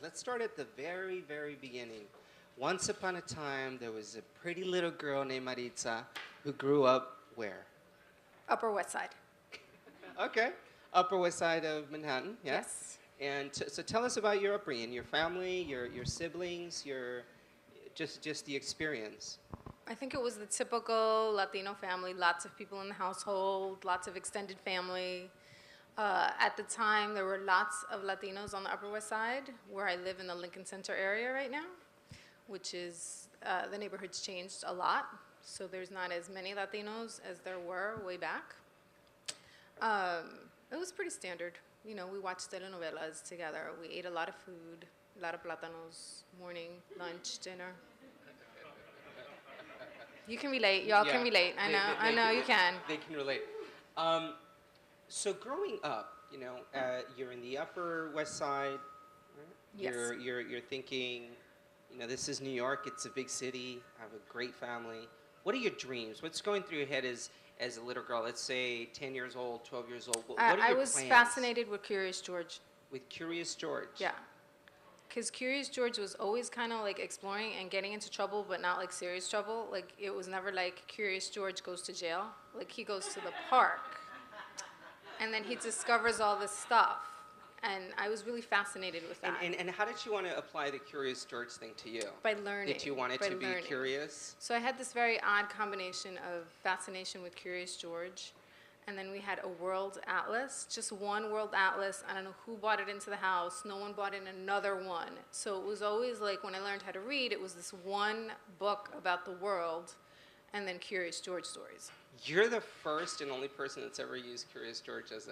Let's start at the very, very beginning. Once upon a time, there was a pretty little girl named Maritza who grew up where? Upper West Side. Okay, Upper West Side of Manhattan, yeah? Yes. And so tell us about your upbringing, your family, your siblings, your just the experience. I think it was the typical Latino family, lots of people in the household, lots of extended family. At the time, there were lots of Latinos on the Upper West Side, where I live in the Lincoln Center area right now, which is, the neighborhood's changed a lot, so there's not as many Latinos as there were way back. It was pretty standard. You know, we watched telenovelas together. We ate a lot of food, a lot of plátanos, morning, lunch, dinner. You can relate. Y'all can relate. I know you can. They can relate. So growing up, you know, you're in the Upper West Side. Right? Yes. You're thinking, you know, this is New York. It's a big city. I have a great family. What are your dreams? What's going through your head as a little girl? Let's say 10 years old, 12 years old. What are your plans? I was fascinated with Curious George. With Curious George. Yeah. Because Curious George was always kind of like exploring and getting into trouble, but not like serious trouble. Like, it was never like Curious George goes to jail. Like, he goes to the park, and then he discovers all this stuff. And I was really fascinated with that. And how did you want to apply the Curious George thing to you? By learning. Did you want it to be curious? So I had this very odd combination of fascination with Curious George, and then we had a world atlas, just one world atlas. I don't know who bought it into the house. No one bought in another one. So it was always like, when I learned how to read, it was this one book about the world, and then Curious George stories. You're the first and only person that's ever used Curious George as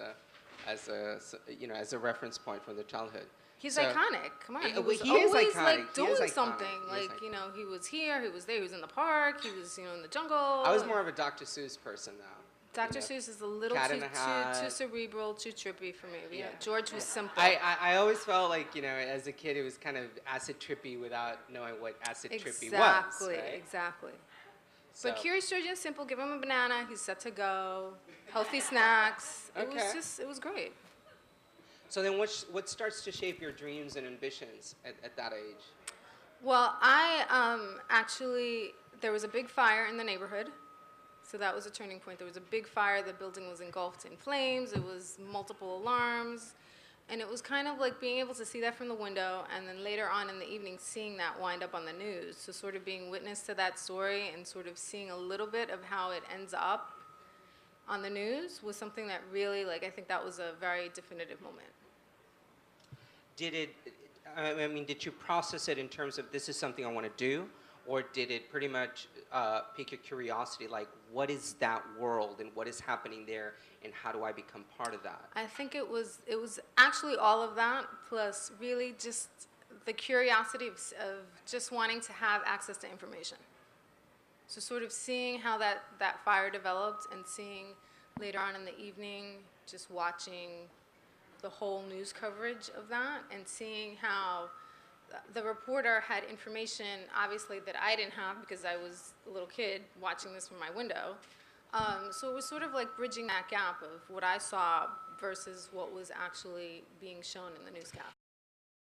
a reference point from their childhood. He's iconic. Come on, he was he always is iconic. like doing He is something. iconic. Like, you know, he was here, he was there, he was in the park, he was, you know, in the jungle. I was more of a Dr. Seuss person, though. Dr. Seuss is a little too cerebral, too trippy for me. Yeah. George was simple. I always felt like, you know, as a kid, it was kind of acid trippy without knowing what acid trippy was. Exactly. So. But Curious George is simple. Give him a banana, he's set to go. Healthy snacks. Okay. It was great. So then what starts to shape your dreams and ambitions at that age? Well, actually, there was a big fire in the neighborhood. So that was a turning point. There was a big fire. The building was engulfed in flames. It was multiple alarms. And it was kind of like being able to see that from the window, and then later on in the evening seeing that wind up on the news. So sort of being witness to that story and sort of seeing a little bit of how it ends up on the news was something that really, like, I think that was a very definitive moment. Did you process it in terms of, this is something I want to do? Or did it pretty much pique your curiosity, like, what is that world and what is happening there and how do I become part of that? I think it was actually all of that, plus really just the curiosity of just wanting to have access to information. So sort of seeing how that fire developed, and seeing later on in the evening, just watching the whole news coverage of that, and seeing how the reporter had information, obviously, that I didn't have because I was a little kid watching this from my window. So it was sort of like bridging that gap of what I saw versus what was actually being shown in the newscast.